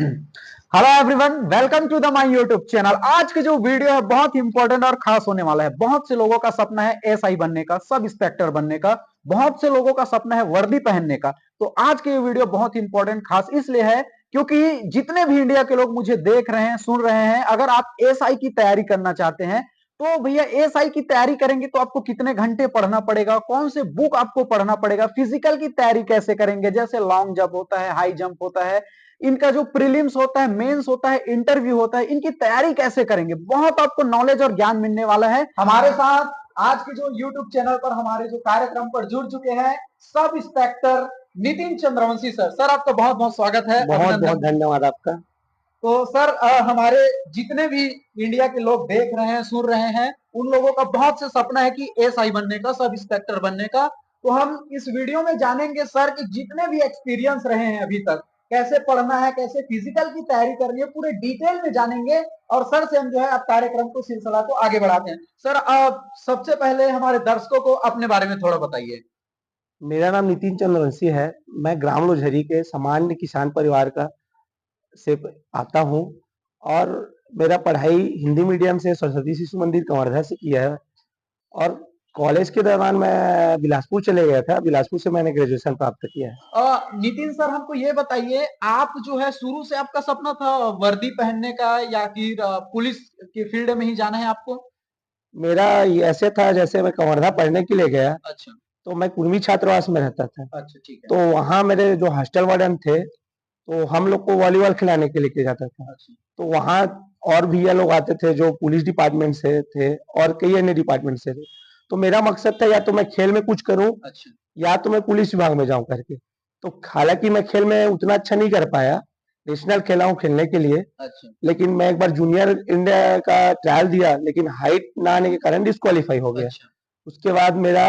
Hello everyone, welcome to the my YouTube channel. आज की जो वीडियो है बहुत इंपॉर्टेंट और खास होने वाला है। बहुत से लोगों का सपना है एसआई बनने का, सब इंस्पेक्टर बनने का। बहुत से लोगों का सपना है वर्दी पहनने का। तो आज की ये वीडियो बहुत इंपॉर्टेंट खास इसलिए है क्योंकि जितने भी इंडिया के लोग मुझे देख रहे हैं, सुन रहे हैं, अगर आप एसआई की तैयारी करना चाहते हैं तो भैया एसआई की तैयारी करेंगे तो आपको कितने घंटे पढ़ना पड़ेगा, कौन से बुक आपको पढ़ना पड़ेगा, फिजिकल की तैयारी कैसे करेंगे, जैसे लॉन्ग जंप होता है, हाई जंप होता है, इनका जो प्रीलिम्स होता है, मेंस होता है, इंटरव्यू होता है, इनकी तैयारी कैसे करेंगे, बहुत आपको नॉलेज और ज्ञान मिलने वाला है। हमारे साथ आज के जो यूट्यूब चैनल पर हमारे जो कार्यक्रम पर जुड़ चुके हैं sub inspector Nitin Chandravanshi sir. Sir आपका बहुत बहुत स्वागत है, बहुत बहुत अभिनंदन। धन्यवाद आपका। तो सर हमारे जितने भी इंडिया के लोग देख रहे हैं, सुन रहे हैं, उन लोगों का बहुत से सपना है कि एसआई बनने का, सब इंस्पेक्टर बनने का। तो हम इस वीडियो में जानेंगे सर कि जितने भी एक्सपीरियंस रहे हैं अभी तक, कैसे पढ़ना है, कैसे फिजिकल की तैयारी करनी है, पूरे डिटेल में जानेंगे। और सर से हम जो है अब कार्यक्रम को, सिलसिला को आगे बढ़ाते हैं। सर सबसे पहले हमारे दर्शकों को अपने बारे में थोड़ा बताइए। मेरा नाम नितिन चंद्रवंशी है। मैं ग्राम लोजहरी के सामान्य किसान परिवार का से आता हूँ और मेरा पढ़ाई हिंदी मीडियम से सरस्वती शिशु मंदिर कवर्धा से किया है। और कॉलेज के दौरान मैं बिलासपुर चले गया था। बिलासपुर से मैंने ग्रेजुएशन प्राप्त किया है। नितिन सर हमको ये बताइए, आप जो है शुरू से आपका सपना था वर्दी पहनने का या फिर पुलिस के फील्ड में ही जाना है आपको? मेरा ये ऐसे था, जैसे मैं कवर्धा पढ़ने के लिए गया अच्छा। तो मैं कुर्मी छात्रावास में रहता था। अच्छा, ठीक तो है। वहाँ मेरे जो हॉस्टल वार्डन थे, तो हम लोग को वॉलीबॉल खिलाने के लिए किया जाता था। अच्छा। तो वहाँ और भैया लोग आते थे जो पुलिस डिपार्टमेंट से थे और कई अन्य डिपार्टमेंट से थे। तो मेरा मकसद था या तो मैं खेल में कुछ करूं अच्छा। या तो मैं पुलिस विभाग में जाऊं करके। तो हालांकि मैं खेल में उतना अच्छा नहीं कर पाया, नेशनल खेला हूं खेलने के लिए। अच्छा। लेकिन मैं एक बार जूनियर इंडिया का ट्रायल दिया, लेकिन हाइट ना आने के कारण डिस्क्वालीफाई हो गया। अच्छा। उसके बाद मेरा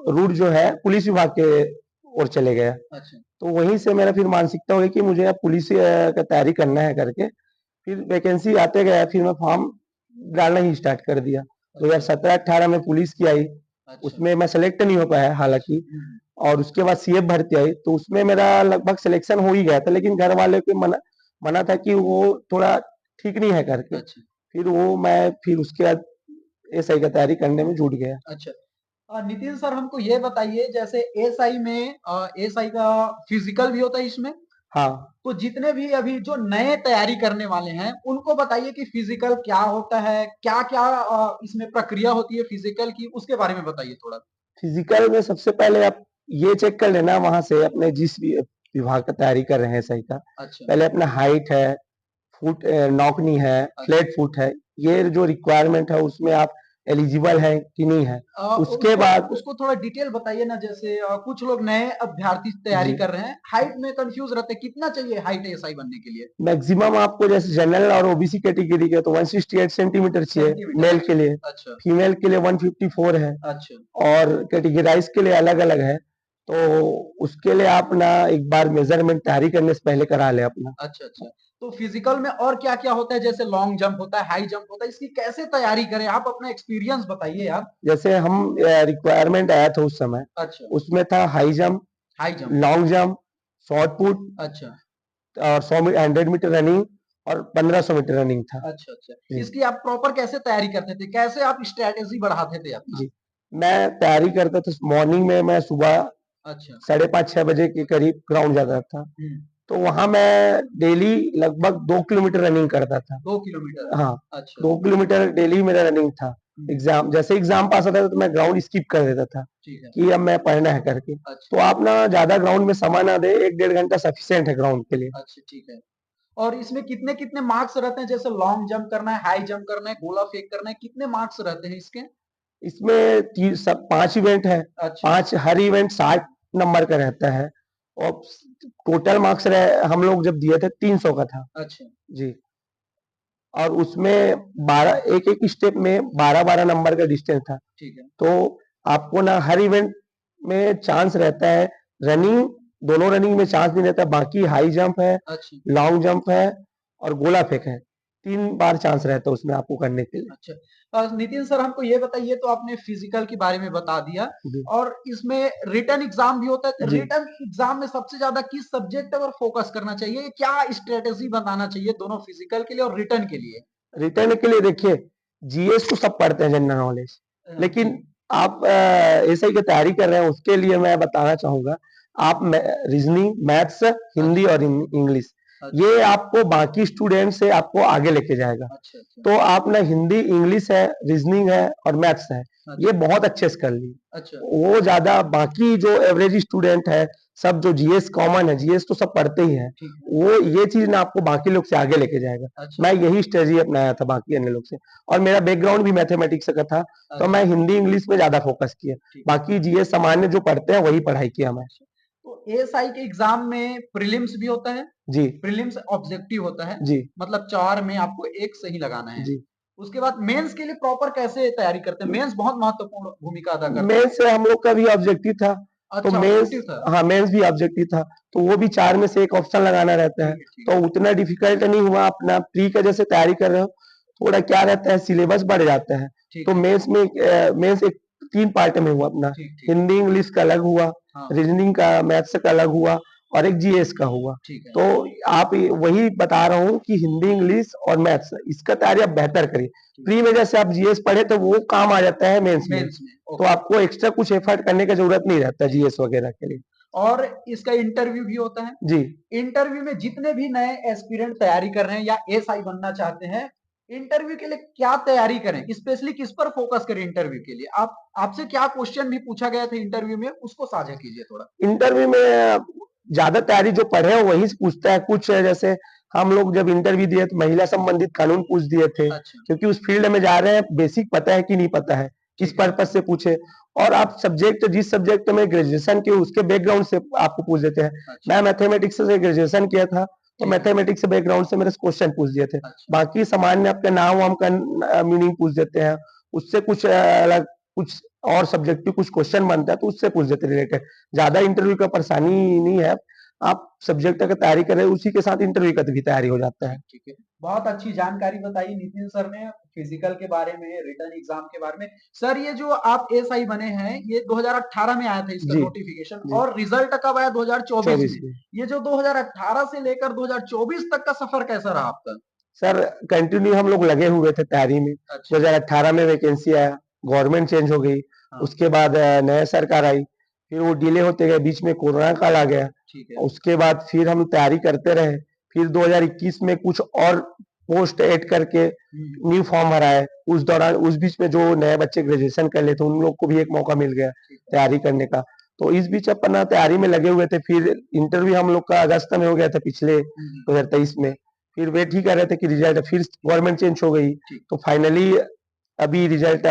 रूट जो है पुलिस विभाग के ओर चले गया। अच्छा। तो वहीं से मेरा फिर मानसिकता हुई कि मुझे अब पुलिस का तैयारी करना है करके फिर वैकेंसी आते गया, फिर मैं फॉर्म डालना ही स्टार्ट कर दिया। 2017-18 में पुलिस की आई, अच्छा। उसमें मैं सेलेक्ट नहीं हो पाया हालांकि। और उसके बाद सीएफ भर्ती आई तो उसमें मेरा लगभग सिलेक्शन हो ही गया था, लेकिन घर वाले को मना मना था कि वो थोड़ा ठीक नहीं है करके। अच्छा। फिर वो मैं फिर उसके बाद एसआई का तैयारी करने में जुट गया। अच्छा। नितिन सर हमको ये बताइए, जैसे एसआई में एसआई का फिजिकल भी होता है इसमें। हाँ, तो जितने भी अभी जो नए तैयारी करने वाले हैं उनको बताइए कि फिजिकल क्या होता है, क्या क्या इसमें प्रक्रिया होती है फिजिकल की, उसके बारे में बताइए थोड़ा। फिजिकल में सबसे पहले आप ये चेक कर लेना वहां से, अपने जिस भी विभाग का तैयारी कर रहे हैं एसआई का, अच्छा। पहले अपना हाइट है, फुट नौकनी है, अच्छा। फ्लैट फुट है, ये जो रिक्वायरमेंट है उसमें आप एलिजिबल है कि नहीं है। उसके उसको बाद उसको थोड़ा डिटेल बताइए ना। जैसे कुछ लोग नए अभ्यर्थी तैयारी जी, कर रहे हैं, हाइट में कंफ्यूज रहते हैं, कितना चाहिए हाइट एसआई बनने के लिए? मैक्सिमम आपको जैसे जनरल और ओबीसी कैटेगरी के तो 168 सेंटीमीटर चाहिए सेंटीमीटर? मेल के लिए। अच्छा। फीमेल के लिए 154 है। अच्छा। और कैटेगराइज के लिए अलग अलग है। तो उसके लिए आप ना एक बार मेजरमेंट तैयारी करने से पहले करा ले अपना। अच्छा। अच्छा। तो फिजिकल में और क्या क्या होता है? जैसे लॉन्ग जंप होता है, हाई जंप होता है, इसकी कैसे तैयारी करें? आप अपना एक्सपीरियंस बताइए यार। जैसे हम रिक्वायरमेंट आया था उस समय, अच्छा। उसमें था high jump, high jump. Long jump, short put अच्छा। और 100 मीटर रनिंग और 1500 मीटर रनिंग था। अच्छा। अच्छा। जी इसकी आप प्रॉपर कैसे तैयारी करते थे, कैसे आप स्ट्रेटेजी बढ़ाते थे अपना? जी, मैं तैयारी करता था मॉर्निंग में। मैं सुबह अच्छा। 5:30-6 बजे के करीब ग्राउंड जाता था। हम्म। तो वहां मैं डेली लगभग 2 किलोमीटर रनिंग करता था। 2 किलोमीटर? हाँ, अच्छा। 2 किलोमीटर डेली मेरा रनिंग था। हम्म। एग्जाम जैसे एग्जाम पास होता था तो मैं ग्राउंड स्किप कर देता था ठीक है। कि अब मैं पढ़ना है करके। अच्छा। तो आप ना ज्यादा ग्राउंड में समय ना दे, 1-1.5 घंटा सफिशियंट है ग्राउंड के लिए। अच्छा, ठीक है। और इसमें कितने कितने मार्क्स रहते हैं? जैसे लॉन्ग जंप करना है, हाई जंप करना है, गोला फेंक करना है, कितने मार्क्स रहते हैं इसके? इसमें सब 5 इवेंट है। अच्छा। पांच, हर इवेंट 60 नंबर का रहता है। और टोटल मार्क्स हम लोग जब दिए थे 300 का था। अच्छा। जी। और उसमें 12, एक एक स्टेप में 12-12 नंबर का डिस्टेंस था। ठीक है। तो आपको ना हर इवेंट में चांस रहता है। रनिंग, दोनों रनिंग में चांस नहीं रहता। बाकी हाई जंप है, अच्छा। लॉन्ग जंप है और गोला फेंक है। 3 बार चांस रहता है उसमें आपको करने के लिए। अच्छा। नितिन सर हमको ये बताइए, तो आपने फिजिकल के बारे में बता दिया जी, और इसमें रिटन एग्जाम भी होता है। जी। रिटन एग्जाम में सबसे ज्यादा किस सब्जेक्ट पर फोकस करना चाहिए, क्या स्ट्रेटेजी बनाना चाहिए दोनों फिजिकल के लिए और रिटन के लिए? रिटर्न के लिए देखिए, जीएस तो सब पढ़ते हैं जनरल नॉलेज, ठीक। लेकिन आप एसआई की तैयारी कर रहे हैं उसके लिए मैं बताना चाहूँगा, आप रीजनिंग, मैथ्स, हिंदी अच्छा। और इंग्लिश अच्छा। ये आपको बाकी स्टूडेंट से आपको आगे लेके जाएगा। अच्छा। अच्छा। तो आप ना हिंदी, इंग्लिश है, रीजनिंग है और मैथ्स है, ये अच्छा। बहुत अच्छे से कर ली। अच्छा। वो ज़्यादा बाकी जो एवरेज स्टूडेंट है, सब जो जीएस कॉमन है, जीएस तो सब पढ़ते ही हैं, ठीक है। वो ये चीज़ ना आपको बाकी लोग से आगे लेके जाएगा। अच्छा। मैं यही स्ट्रेटजी अपनाया था बाकी अन्य लोग से और मेरा बैकग्राउंड भी मैथमेटिक्स का था, तो अच्छा। मैं हिंदी, इंग्लिश में ज़्यादा फोकस किया। ठीक। बाकी जीएस सामान्य जो पढ़ते हैं, वही पढ़ाई किया मैं। अच्छा। तो एएसआई के एग्जाम में प्रीलिम्स भी होता है, जी, प्रीलिम्स ऑब्जेक्टिव होता है, जी, मतलब 4 में आपको 1 सही लगाना है। जी। उसके बाद मेंस के लिए प्रॉपर कैसे तैयारी करते हैं? मेंस बहुत महत्वपूर्ण भूमिका अदा करता है। मेंस से हम लोग का भी ऑब्जेक्टिव था, तो अच्छा, मेंस, ऑब्जेक्टिव था। हाँ, मेंस भी ऑब्जेक्टिव था, तो वो भी 4 में से 1 ऑप्शन लगाना रहता है, ठीक है, ठीक तो है। उतना डिफिकल्ट नहीं हुआ। अपना प्री का जैसे तैयारी कर रहे हो, थोड़ा क्या रहता है सिलेबस बढ़ जाता है, ठीक तो है। मेंस एक 3 पार्ट में हुआ अपना, ठीक, ठीक। हिंदी, इंग्लिश का अलग हुआ, हाँ, हाँ। रीजनिंग का, मैथ्स का अलग हुआ और एक जीएस का हुआ। ठीक है। तो आप वही बता रहा हूँ कि हिंदी, इंग्लिश और मैथ्स इसका तैयारी आप बेहतर करिए। ठीक प्री में जैसे आप जीएस पढ़े तो वो काम आ जाता है मेंस है। में, मेंस में, तो ओके। आपको एक्स्ट्रा कुछ एफर्ट करने की जरूरत नहीं रहता ठीक। जीएस वगैरह के लिए। और इसका इंटरव्यू भी होता है। जी, इंटरव्यू में जितने भी नए एस्पिरेंट तैयारी कर रहे हैं या एएसआई बनना चाहते हैं, इंटरव्यू के लिए क्या तैयारी करें? स्पेशली किस पर फोकस करें इंटरव्यू के लिए? आप आपसे क्या क्वेश्चन भी पूछा गया था इंटरव्यू में, उसको साझा कीजिए थोड़ा। इंटरव्यू में ज्यादा तैयारी जो पढ़े हो वही से पूछता है। कुछ जैसे हम लोग जब इंटरव्यू दिए तो महिला संबंधित कानून पूछ दिए थे, अच्छा। क्योंकि उस फील्ड में जा रहे हैं, बेसिक पता है कि नहीं पता है, इस ठीक है। पर्पज से पूछे। और आप सब्जेक्ट जिस सब्जेक्ट में ग्रेजुएशन किए उसके बैकग्राउंड से आपको पूछ देते हैं। अच्छा। मैं मैथमेटिक्स से ग्रेजुएशन किया था, तो ठीक है। मैथमेटिक्स से बैकग्राउंड से मेरे क्वेश्चन पूछ दिए थे। अच्छा। बाकी सामान्य आपका नाम वाम का मीनिंग पूछ देते हैं, उससे कुछ अलग कुछ और सब्जेक्टिव कुछ क्वेश्चन बनता है तो उससे पूछ देते रिलेटेड। ज्यादा इंटरव्यू का परेशानी नहीं है, आप सब्जेक्ट का तैयारी कर रहे हो उसी के साथ इंटरव्यू का भी तैयारी हो जाता है। ठीक, ठीक है। बहुत अच्छी जानकारी बताई नितिन सर ने फिजिकल के बारे में, रिटन एग्जाम के बारे में। सर ये जो आप एएसआई बने हैं, ये 2018 में आया था इसका जी, नोटिफिकेशन, जी। और रिजल्ट कब आया? 2024 24 में। में। ये जो 2018 से लेकर 2024 तक का सफर कैसा रहा आपका? सर कंटिन्यू हम लोग लगे हुए थे तैयारी में। अच्छा। 2018 में वैकेंसी आया, गवर्नमेंट चेंज हो गई, हाँ। उसके बाद नया सरकार आई, फिर वो डिले होते गए, बीच में कोरोना काल आ गया। ठीक है। उसके बाद फिर हम तैयारी करते रहे, फिर 2021 में कुछ और पोस्ट ऐड करके न्यू फॉर्म भरा है। उस दौरान उस बीच में जो नए बच्चे ग्रेजुएशन कर लेते उन लोग को भी एक मौका मिल गया ठीक है। तैयारी करने का। तो इस बीच अपना तैयारी में लगे हुए थे। फिर इंटरव्यू हम लोग का अगस्त में हो गया था पिछले हम्म। 2023 में। फिर वेट ही कर रहे थे कि रिजल्ट, फिर गवर्नमेंट चेंज हो गई, ठीक। तो फाइनली अभी रिजल्ट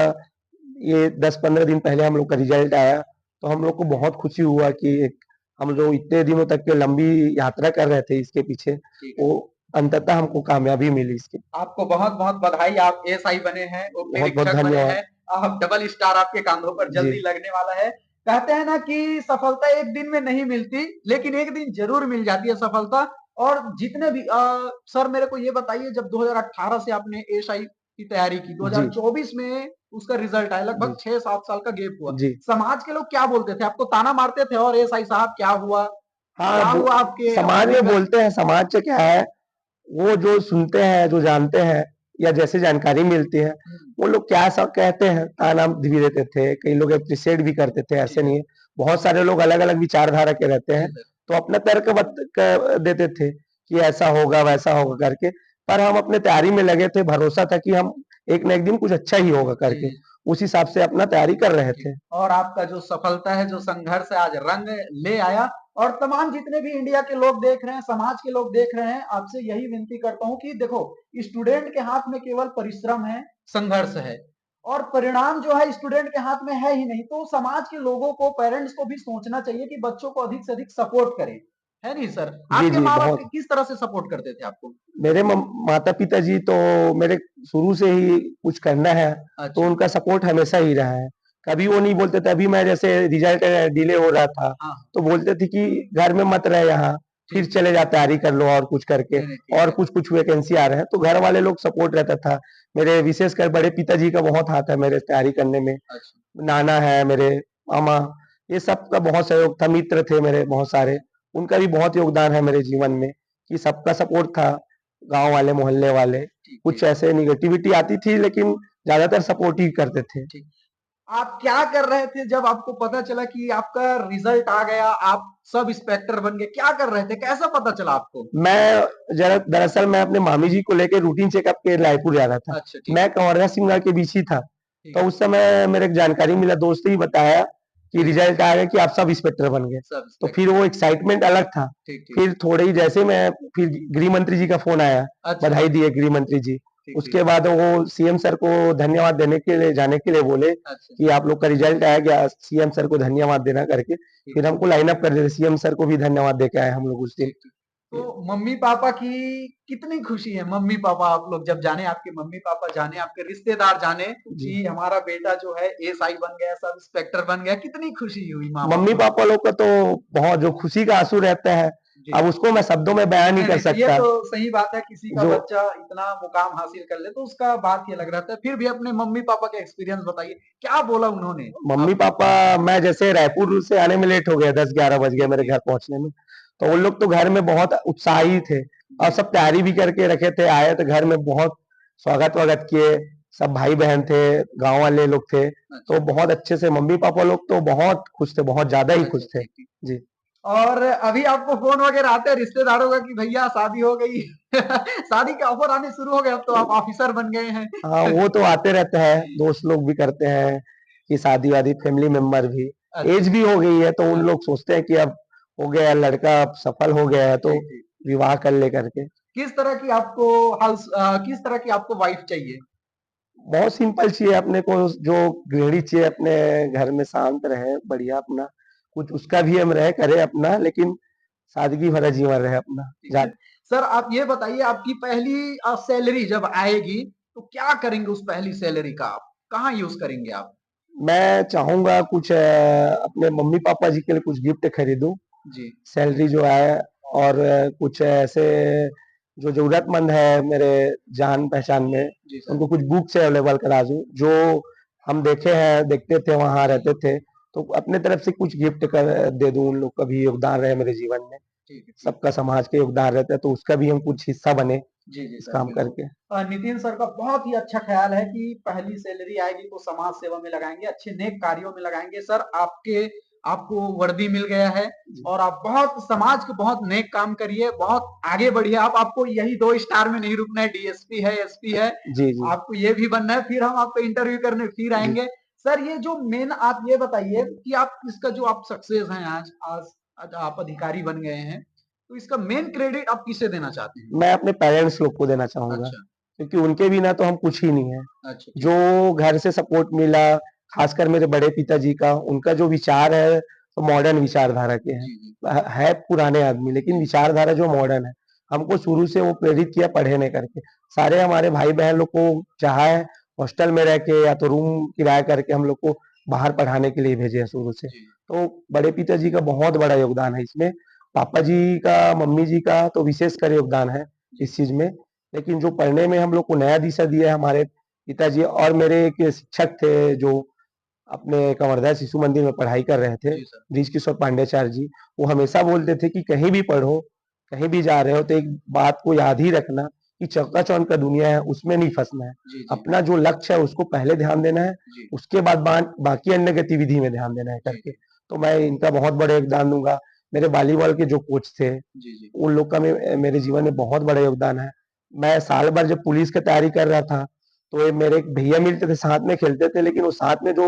ये 10-15 दिन पहले हम लोग का रिजल्ट आया। तो हम लोग को बहुत खुशी हुआ कि एक हम लोग इतने दिनों तक के लंबी यात्रा कर रहे थे इसके पीछे, ठीक है। वो अंततः हमको कामयाबी मिली इसकी। आपको बहुत बहुत बधाई, आप एएसआई बने हैं, उप बहुत बहुत निरीक्षक बने धन्यवाद। हैं। आप डबल स्टार आपके कांधों पर जी, जल्दी लगने वाला है। कहते हैं ना कि सफलता एक दिन में नहीं मिलती, लेकिन एक दिन जरूर मिल जाती है सफलता। और जितने भी सर मेरे को ये बताइए, जब 2018 से आपने एएसआई की तैयारी की, जी, 2024 में उसका रिजल्ट आया, लगभग जी, 6-7 साल का गैप हुआ। जी। समाज के लोग क्या बोलते थे? आपको ताना मारते थे और एएसआई साहब क्या हुआ? हाँ, क्या हुआ आपके समाज में विगत? बोलते हैं, समाज से क्या है, वो जो सुनते हैं, जो जानते हैं या जैसे जानकारी मिलती है, वो लोग क्या सब कहते हैं, ताना भी देते थे, कई लोग एप्रिशिएट भी करते थे, ऐसे ठीक है। नहीं है। बहुत सारे लोग अलग-अलग विचारधारा के रहते जी हैं, सर। तो अपना तर्क देते थे कि ऐसा होगा, वैसा होगा करके। पर हम अपने तैयारी में लगे थे, भरोसा था कि हम एक ना एक दिन कुछ अच्छा ही होगा जी, करके, जी। उस हिसाब से अपना तैयारी कर रहे ठीक। थे। और आपका जो सफलता है, जो संघर्ष है, आज रंग ले आया। और तमाम जितने भी इंडिया के लोग देख रहे हैं, समाज के लोग देख रहे हैं, आपसे यही विनती करता हूं कि देखो, स्टूडेंट के हाथ में केवल परिश्रम है, संघर्ष है, और परिणाम जो है स्टूडेंट के हाथ में है ही नहीं। तो समाज के लोगों को, पेरेंट्स को भी सोचना चाहिए कि बच्चों को अधिक से अधिक सपोर्ट करें। है नहीं सर? जी, आपके जी, माँ बाप बहुत। किस तरह से सपोर्ट करते थे आपको? मेरे माता-पिता जी तो मेरे शुरू से ही कुछ करना है, तो अच्छा। उनका सपोर्ट हमेशा ही रहा है। कभी वो नहीं बोलते थे, अभी मैं जैसे रिजल्ट डिले हो रहा था, हाँ। तो बोलते थे कि घर में मत रह यहाँ, फिर चले जाते तैयारी कर लो और कुछ करके, और कुछ वैकेंसी आ रहे हैं, तो घर वाले लोग सपोर्ट रहता था। मेरे विशेषकर बड़े पिताजी का बहुत हाथ है मेरे तैयारी करने में। नाना है मेरे, मामा, ये सब का बहुत सहयोग था। मित्र थे मेरे बहुत सारे, उनका भी बहुत योगदान है मेरे जीवन में, कि सबका सपोर्ट था। गांव वाले, मोहल्ले वाले, कुछ ऐसे निगेटिविटी आती थी लेकिन ज्यादातर सपोर्ट ही करते थे। आप क्या कर रहे थे जब आपको पता चला कि आपका रिजल्ट आ गया, आप सब इंस्पेक्टर बन गए? क्या कर रहे थे, कैसा पता चला आपको? दरअसल मैं अपने मामी जी को लेकर रूटीन चेकअप के रायपुर जा रहा था। अच्छा, ठीक। मैं कंवरिया सिमरा के बीच ही था, तो उस समय मेरे एक जानकारी मिला, दोस्त ही बताया कि रिजल्ट आ गया कि आप सब इंस्पेक्टर बन गए। तो फिर वो एक्साइटमेंट अलग था। फिर थोड़े ही जैसे मैं, फिर गृह मंत्री जी का फोन आया, बधाई दिए गृह मंत्री जी। उसके बाद वो सीएम सर को धन्यवाद देने के लिए, जाने के लिए बोले कि आप लोग का रिजल्ट आया गया, सीएम सर को धन्यवाद देना करके। फिर हमको लाइन अप कर दिया, सीएम सर को भी धन्यवाद दे के आए हम लोग उस दिन। तो मम्मी पापा की कितनी खुशी है? मम्मी पापा आप लोग जब जाने, आपके मम्मी पापा जाने, आपके रिश्तेदार जाने कि हमारा बेटा जो है एएसआई बन गया, सब इंस्पेक्टर बन गया, कितनी खुशी हुई? मम्मी पापा लोग का तो बहुत जो खुशी का आंसू रहता है, अब उसको मैं शब्दों में बयान नहीं कर सकता। ये तो सही बात है, किसी का बच्चा इतना मुकाम हासिल कर ले तो उसका बात ही अलग रहता है। फिर भी अपने मम्मी पापा का एक्सपीरियंस बताइए, क्या बोला उन्होंने? मम्मी पापा, मैं जैसे रायपुर से आने में लेट हो गया, 10-11 बज गए मेरे घर पहुंचने में, तो उन लोग तो घर में बहुत उत्साही थे और सब तैयारी भी करके रखे थे। आए तो घर में बहुत स्वागत वागत किए, सब भाई बहन थे, गांव वाले लोग थे, तो बहुत अच्छे से मम्मी पापा लोग तो बहुत खुश थे, बहुत ज्यादा ही खुश थे जी। और अभी आपको फोन वगैरह आते हैं रिश्तेदारों का कि भैया शादी हो गई? शादी के ऑफर आने शुरू हो गए, अब तो आप ऑफिसर बन गए हैं। हाँ, वो तो आते रहते हैं, दोस्त लोग भी करते हैं कि शादी वादी, फैमिली मेंबर भी। एज भी हो गई है तो उन लोग सोचते हैं कि अब हो गया, लड़का अब सफल हो गया है तो विवाह कर ले करके। किस तरह की आपको किस तरह की आपको वाइफ चाहिए? बहुत सिंपल चाहिए अपने को, जो गृहिणी चाहिए, अपने घर में शांत रहे, बढ़िया अपना कुछ उसका भी हम रहे करे अपना, लेकिन सादगी भरा जीवन रहे अपना। सर आप ये बताइए, आपकी पहली सैलरी जब आएगी तो क्या करेंगे उस पहली सैलरी का? आप कहाँ यूज करेंगे आप? मैं चाहूंगा कुछ अपने मम्मी पापा जी के लिए कुछ गिफ्ट खरीदूं जी। सैलरी जो है, और कुछ ऐसे जो जरूरतमंद है मेरे जान पहचान में, उनको कुछ बुक्स अवेलेबल करा दूं, जो हम देखते थे वहां रहते थे, तो अपने तरफ से कुछ गिफ्ट कर दे दूं। उन लोग का भी योगदान रहे मेरे जीवन में, सबका समाज का योगदान रहता है, तो उसका भी हम कुछ हिस्सा बने इस काम करके। नितिन सर का बहुत ही अच्छा ख्याल है कि पहली सैलरी आएगी तो समाज सेवा में लगाएंगे, अच्छे नेक कार्यों में लगाएंगे। सर आपको वर्दी मिल गया है और आप बहुत समाज के बहुत नेक काम करिए, बहुत आगे बढ़िए। आपको यही 2 स्टार में नहीं रुकना है, डीएसपी है, एसपी है, आपको ये भी बनना है। फिर हम आपको इंटरव्यू करने फिर आएंगे। सर ये जो मेन, आप ये बताइए कि आप इसका जो आप सक्सेस हैं, आज आप अधिकारी बन गए हैं, तो इसका मेन क्रेडिट आप किसे देना चाहते हैं? मैं अपने पेरेंट्स लोग को देना चाहूंगा। क्योंकि उनके बिना तो हम कुछ ही नहीं है। जो घर से सपोर्ट मिला, खासकर मेरे बड़े पिताजी का, उनका जो विचार है तो मॉडर्न विचारधारा के है पुराने आदमी, लेकिन विचारधारा जो मॉडर्न है, हमको शुरू से वो प्रेरित किया पढ़े नहीं करके। सारे हमारे भाई बहन लोग को चाहा है हॉस्टल में रह के या तो रूम किराया करके हम लोग को बाहर पढ़ाने के लिए भेजे हैं शुरू से। तो बड़े पिताजी का बहुत बड़ा योगदान है इसमें, पापा जी का, मम्मी जी का तो विशेष कर योगदान है इस चीज में। लेकिन जो पढ़ने में हम लोग को नया दिशा दिया है हमारे पिताजी, और मेरे एक शिक्षक थे जो अपने कवर्धा शिशु मंदिर में पढ़ाई कर रहे थे, ब्रिज किशोर पांडेचार्य जी, वो हमेशा बोलते थे कि कहीं भी पढ़ो, कहीं भी जा रहे हो तो एक बात को याद ही रखना कि चौका-चौंध का दुनिया है, उसमें नहीं फंसना है। अपना जो लक्ष्य है उसको पहले ध्यान देना है, उसके बाद बाकी अन्य गतिविधि में ध्यान देना है करके। तो मैं इनका बहुत बड़ा योगदान दूंगा। मेरे वॉलीबॉल के जो कोच थे, उन लोग का मेरे जीवन में बहुत बड़ा योगदान है। मैं साल भर जब पुलिस की तैयारी कर रहा था, तो ये मेरे एक भैया मिलते थे, साथ में खेलते थे, लेकिन वो साथ में जो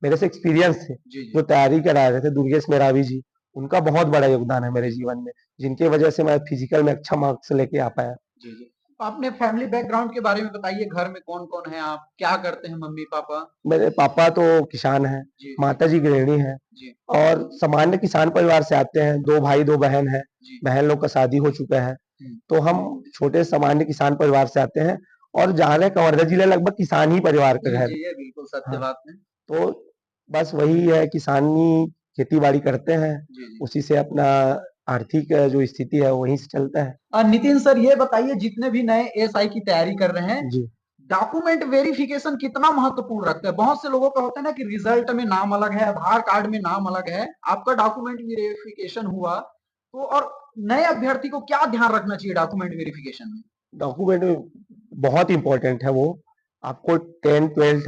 मेरे से एक्सपीरियंस थे, जो तैयारी करा रहे थे, दुर्गेश मेरावी जी, उनका बहुत बड़ा योगदान है मेरे जीवन में, जिनकी वजह से मैं फिजिकल में अच्छा मार्क्स लेके आ पाया। अपने फैमिली बैकग्राउंड के बारे में बताइए, घर में कौन-कौन है, आप क्या करते हैं मम्मी पापा? मेरे पापा तो किसान हैं, माता जी गृहिणी हैं, और सामान्य किसान परिवार से आते हैं। 2 भाई 2 बहन है, बहन लोग का शादी हो चुका है, तो हम छोटे सामान्य किसान परिवार से आते हैं, और जहाँ रहे कवर्धा जिला लगभग किसान ही परिवार का घर। ये बिल्कुल सत्य बात है। तो बस वही है, किसानी खेती बाड़ी करते हैं, उसी से अपना आर्थिक जो स्थिति है वहीं से चलता है। नितिन सर ये बताइए, जितने भी नए एएसआई की तैयारी कर रहे हैं, जी। डॉक्यूमेंट वेरिफिकेशन कितना महत्वपूर्ण रखता है? बहुत से लोगों का होता है ना कि रिजल्ट में नाम अलग है, आधार कार्ड में नाम अलग है, आपका डॉक्यूमेंट वेरिफिकेशन हुआ तो, और नए अभ्यर्थी को क्या ध्यान रखना चाहिए डॉक्यूमेंट वेरिफिकेशन में? डॉक्यूमेंट बहुत इंपॉर्टेंट है वो। आपको 10th 12th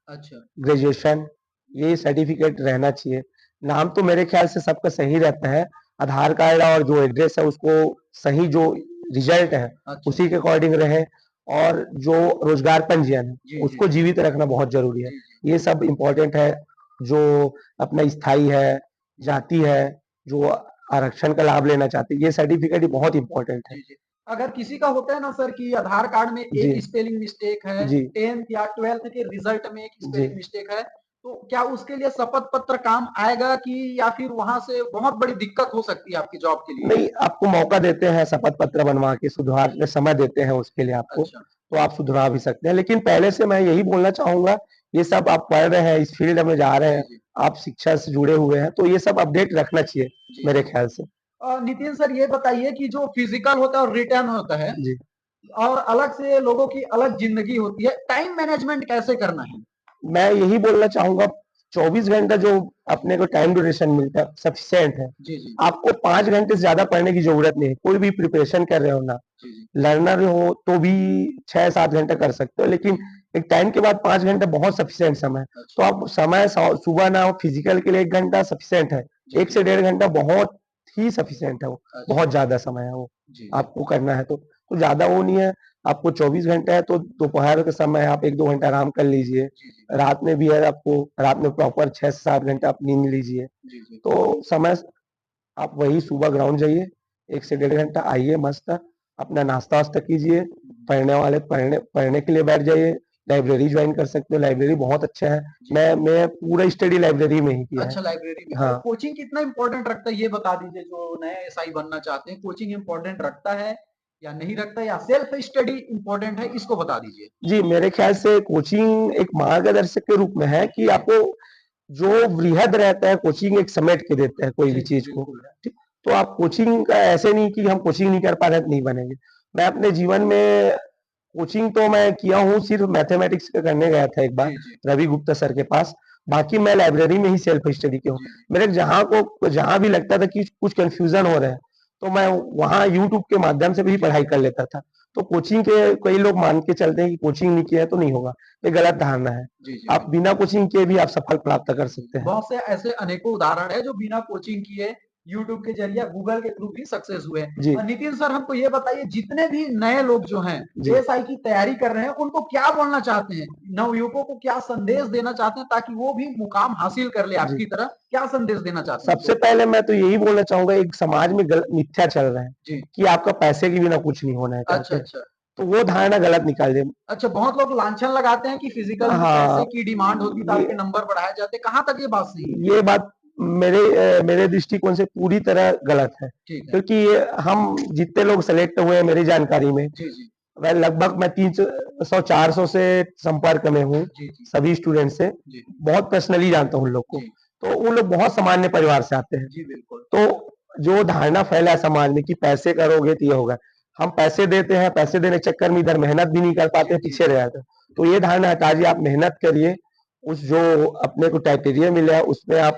अच्छा। ग्रेजुएशन ये सर्टिफिकेट रहना चाहिए। नाम तो मेरे ख्याल से सबका सही रहता है, आधार कार्ड और जो एड्रेस है उसको सही, जो रिजल्ट है अच्छा। उसी के अकॉर्डिंग रहे, और जो रोजगार पंजीयन है जी, उसको जी। जीवित रखना बहुत जरूरी है। जी, जी। ये सब इम्पोर्टेंट है। जो अपना स्थाई है, जाति है, जो आरक्षण का लाभ लेना चाहते हैं, ये सर्टिफिकेट बहुत इंपॉर्टेंट है। जी, जी। अगर किसी का होता है ना सर कि आधार कार्ड में जी। एक स्पेलिंग मिस्टेक है, जी। 10th या 12th के रिजल्ट में एक जी। स्पेलिंग मिस्टेक है, तो क्या उसके लिए शपथ पत्र काम आएगा कि, या फिर वहां से बहुत बड़ी दिक्कत हो सकती है आपकी जॉब के लिए? नहीं, आपको मौका देते हैं, शपथ पत्र बनवा के सुधारने समय देते हैं उसके लिए आपको, अच्छा। तो आप सुधरा भी सकते हैं। लेकिन पहले से मैं यही बोलना चाहूंगा, ये सब आप पढ़ रहे हैं, इस फील्ड में जा रहे जी, हैं, जी। आप शिक्षा से जुड़े हुए हैं, तो ये सब अपडेट रखना चाहिए जी। मेरे ख्याल से। नितिन सर ये बताइए कि जो फिजिकल होता है और रिटर्न होता है, जी। और अलग से लोगों की अलग जिंदगी होती है, टाइम मैनेजमेंट कैसे करना है? मैं यही बोलना चाहूंगा, 24 घंटा जो अपने को टाइम ड्यूरेशन मिलता है सफिशिएंट है। जी, जी। आपको 5 घंटे से ज्यादा पढ़ने की जरूरत नहीं है। कोई भी प्रिपरेशन कर रहे हो ना, जी, जी। लर्नर हो तो भी 6-7 घंटे कर सकते हो, लेकिन एक टाइम के बाद 5 घंटे बहुत सफिशिएंट समय है। तो अच्छा। आप समय सुबह ना हो, फिजिकल के लिए 1 घंटा सफिशिएंट है, जी, 1 जी। से 1.5 घंटा बहुत ही सफिशिएंट है वो, अच्छा। बहुत ज्यादा समय है वो जी, जी। आपको करना है तो ज्यादा वो नहीं है। आपको 24 घंटे है तो दोपहर के समय आप 1-2 घंटा आराम कर लीजिए। जी, जी। रात में भी है, आपको रात में प्रॉपर 6 से 7 घंटा आप नींद लीजिए। जी, जी। तो समय आप वही सुबह ग्राउंड जाइए, 1 से 1.5 घंटा आइए, मस्त अपना नाश्ता-वास्ता कीजिए, पढ़ने वाले पढ़ने पढ़ने के लिए बैठ जाइए, लाइब्रेरी ज्वाइन कर सकते हो, लाइब्रेरी बहुत अच्छा है। जी। मैं पूरा स्टडी लाइब्रेरी में ही किया है। अच्छा, लाइब्रेरी में। हाँ। कोचिंग कितना इम्पोर्टेंट रखता है ये बता दीजिए, जो नए एसआई बनना चाहते हैं, कोचिंग इम्पोर्टेंट रखता है या नहीं रखता है, या सेल्फ स्टडी इम्पोर्टेंट है, इसको बता दीजिए? जी, मेरे ख्याल से कोचिंग एक मार्गदर्शक के रूप में है कि आपको जो वृहद रहता है, कोचिंग एक समेट के देता है कोई जी, भी जी, चीज को। बिल्कुल। ठीक, तो आप कोचिंग का ऐसे नहीं कि हम कोचिंग नहीं कर पा रहे हैं तो नहीं बनेंगे। मैं अपने जीवन में कोचिंग तो मैं किया हूँ, सिर्फ मैथमेटिक्स का करने गया था एक बार जी, जी। रवि गुप्ता सर के पास। बाकी मैं लाइब्रेरी में ही सेल्फ स्टडी किया हूँ। जी, जी। मेरे जहाँ भी लगता था कि कुछ कंफ्यूजन हो रहा है, तो मैं वहाँ यूट्यूब के माध्यम से भी जी, पढ़ाई जी। कर लेता था। तो कोचिंग के कई लोग मान के चलते हैं कि कोचिंग नहीं किया है तो नहीं होगा, ये गलत धारणा है। जी, जी, आप बिल्कुल। बिना कोचिंग के भी आप सफल प्राप्त कर सकते हैं। बहुत से ऐसे अनेकों उदाहरण है जो बिना कोचिंग किए यूट्यूब के जरिए, गूगल के थ्रू भी सक्सेस हुए हैं। जी। नितिन सर हमको ये बताइए, जितने भी नए लोग जो हैं जी। एएसआई की तैयारी कर रहे हैं, उनको क्या बोलना चाहते हैं? नवयुवकों को क्या संदेश देना चाहते हैं ताकि वो भी मुकाम हासिल कर ले जी। आपकी तरह? क्या संदेश देना चाहते हैं सबसे उनको? पहले मैं तो यही बोलना चाहूंगा, एक समाज में मिथ्या चल रहा है जी। कि आपका पैसे के बिना कुछ नहीं होना है अच्छा, करके, अच्छा। तो वो धारणा गलत निकाल दे। अच्छा, बहुत लोग लांछन लगाते हैं कि फिजिकल में हाँ, पैसे की डिमांड होती है तो ये आपके नंबर बढ़ाए जाते हैं। कहाँ तक ये बात सही है? ये बात मेरे दृष्टिकोण से पूरी तरह गलत है, ठीक है। क्योंकि हम जितने लोग सेलेक्ट हुए हैं मेरी जानकारी में, जी, जी। मैं 300-400 से संपर्क में हूँ, जी, जी। सभी स्टूडेंट से जी। बहुत पर्सनली जानता हूँ उन लोग को। जी। तो वो लोग बहुत सामान्य परिवार से आते हैं। जी, बिल्कुल। तो जो धारणा फैला है समाज में कि पैसे करोगे तो ये होगा, हम पैसे देते हैं, पैसे देने के चक्कर में इधर मेहनत भी नहीं कर पाते, जी, जी, पीछे रह जाते हैं। तो ये धारणा हटा दीजिए, आप मेहनत करिए, उस जो अपने को क्राइटेरिया मिला है उसमें आप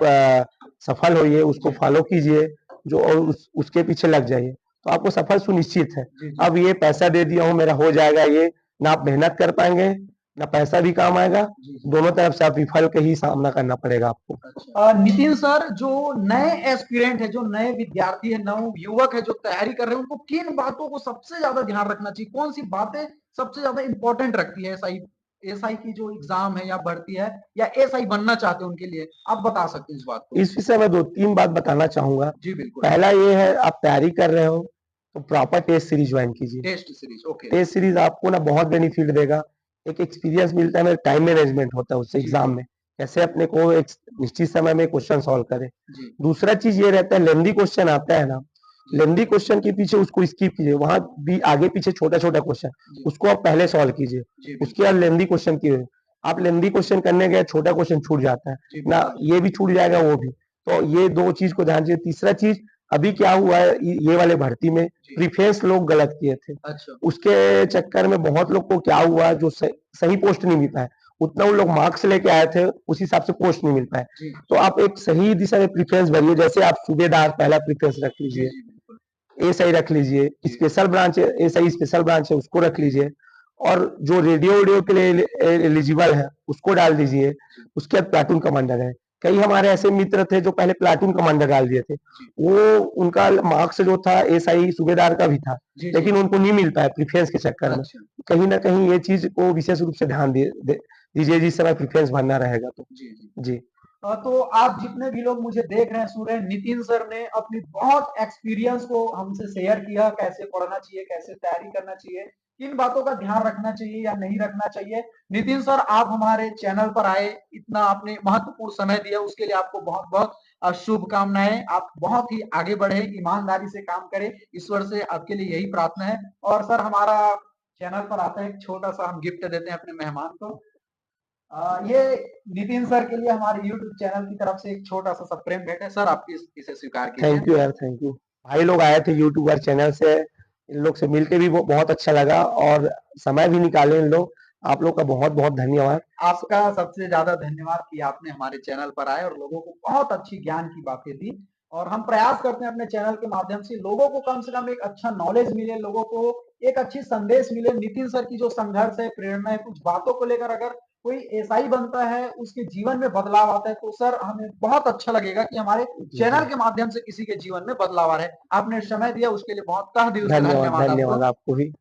सफल होइए, उसको जी। फॉलो कीजिए, जो और उसके पीछे लग जाइए, तो आपको सफल सुनिश्चित है। जी, जी। अब ये पैसा दे दिया हूँ मेरा हो जाएगा, ये ना आप मेहनत कर पाएंगे, ना पैसा भी काम आएगा, जी, जी। दोनों तरफ से आप विफल का ही सामना करना पड़ेगा आपको। अच्छा। नितिन सर, जो नए एस्पिरेंट है, जो नए विद्यार्थी है, नव युवक है जो तैयारी कर रहे हैं, उनको किन बातों को सबसे ज्यादा ध्यान रखना चाहिए? कौन सी बातें सबसे ज्यादा इंपॉर्टेंट रखती है एसआई एसआई की जो एग्जाम है या भर्ती है, या एसआई बनना चाहते हैं उनके लिए? आप बता सकते हैं इस बात को? इस विषय में 2-3 बात बताना चाहूंगा। जी, बिल्कुल। पहला ये है, आप तैयारी कर रहे हो तो प्रॉपर टेस्ट सीरीज ज्वाइन कीजिए। Test series, okay. Test series आपको ना बहुत बेनिफिट देगा, एक एक्सपीरियंस मिलता है, टाइम मैनेजमेंट होता है उससे जी, एग्जाम जी। में, कैसे अपने को एक निश्चित समय में क्वेश्चन सॉल्व करें। जी। दूसरा चीज ये रहता है, लेंदी क्वेश्चन आता है ना, जी। लेंदी क्वेश्चन के पीछे उसको स्किप कीजिए, वहां भी आगे पीछे छोटा छोटा क्वेश्चन, जी। उसको आप पहले सॉल्व कीजिए, जी, उसके बिल्कुल। बाद लेंदी क्वेश्चन कीजिए। आप लेंदी क्वेश्चन करने गए, छोटा क्वेश्चन छूट जाता है जी, ना, बिल्कुल। ये भी छूट जाएगा वो भी। तो ये 2 चीज को ध्यान दीजिए। तीसरा चीज, अभी क्या हुआ है, ये वाले भर्ती में जी। प्रीफेस लोग गलत किए थे। अच्छा। उसके चक्कर में बहुत लोग को क्या हुआ, जो सही पोस्ट नहीं मिल पाया, उतना उन लोग मार्क्स लेके आए थे, उस हिसाब से पोस्ट नहीं मिल पाए। जी। तो आप एक सही दिशा में प्रीफरेंस भरिए, जैसे आप सूबेदार पहला प्रीफरेंस रख जी, लीजिए, जी, बिल्कुल। एएसआई रख लीजिए, जी। स्पेशल ब्रांच है, एएसआई स्पेशल ब्रांच है, उसको रख लीजिए, और जो रेडियो वेडियो के लिए एलिजिबल है उसको डाल दीजिए। जी। उसके बाद प्लाटून कमांडर है। कई हमारे ऐसे मित्र थे जो पहले प्लाटून कमांडर डाल दिए थे, जी। वो उनका मार्क्स जो था एएसआई सूबेदार का भी था, जी, जी। लेकिन उनको नहीं मिल पाया प्रीफरेंस के चक्कर में। अच्छा। कहीं ना कहीं ये चीज को विशेष रूप से ध्यान दीजिए जिस समय प्रीफरेंस भरना रहेगा तो। जी, जी। जी। तो आप जितने भी लोग मुझे देख रहे हैं सुन रहे हैं, नितिन सर ने अपनी बहुत एक्सपीरियंस को हमसे शेयर किया, कैसे पढ़ना चाहिए, कैसे तैयारी करना चाहिए, किन बातों का ध्यान रखना चाहिए या नहीं रखना चाहिए। नितिन सर, आप हमारे चैनल पर आए, इतना आपने महत्वपूर्ण समय दिया, उसके लिए आपको बहुत बहुत शुभकामनाएं। आप बहुत ही आगे बढ़े, ईमानदारी से काम करें, ईश्वर से आपके लिए यही प्रार्थना है। और सर, हमारा चैनल पर आता है एक छोटा सा हम गिफ्ट देते हैं अपने मेहमान को। ये नितिन सर के लिए हमारे यूट्यूब चैनल की तरफ से एक छोटा सा सब प्रेम भेंट है। सर, आप इसे स्वीकार कीजिए। थैंक यू यार, थैंक यू। भाई लोग आए थे यूट्यूबर चैनल से, इन लोग से मिलके भी बहुत अच्छा लगा, और समय भी निकाले इन लोग। आप लोग का बहुत बहुत धन्यवाद। आपका सबसे ज्यादा धन्यवाद कि आपने हमारे चैनल पर आए और लोगों को बहुत अच्छी ज्ञान की बातें दी। और हम प्रयास करते हैं अपने चैनल के माध्यम से लोगों को कम से कम एक अच्छा नॉलेज मिले, लोगों को एक अच्छी संदेश मिले। नितिन सर की जो संघर्ष है, प्रेरणा है, कुछ बातों को लेकर अगर कोई एसआई बनता है, उसके जीवन में बदलाव आता है, तो सर हमें बहुत अच्छा लगेगा कि हमारे चैनल के माध्यम से किसी के जीवन में बदलाव आ रहा है। आपने समय दिया, उसके लिए बहुत तहे दिल से धन्यवाद, धन्यवाद धन्यवाद आपको। आपको भी।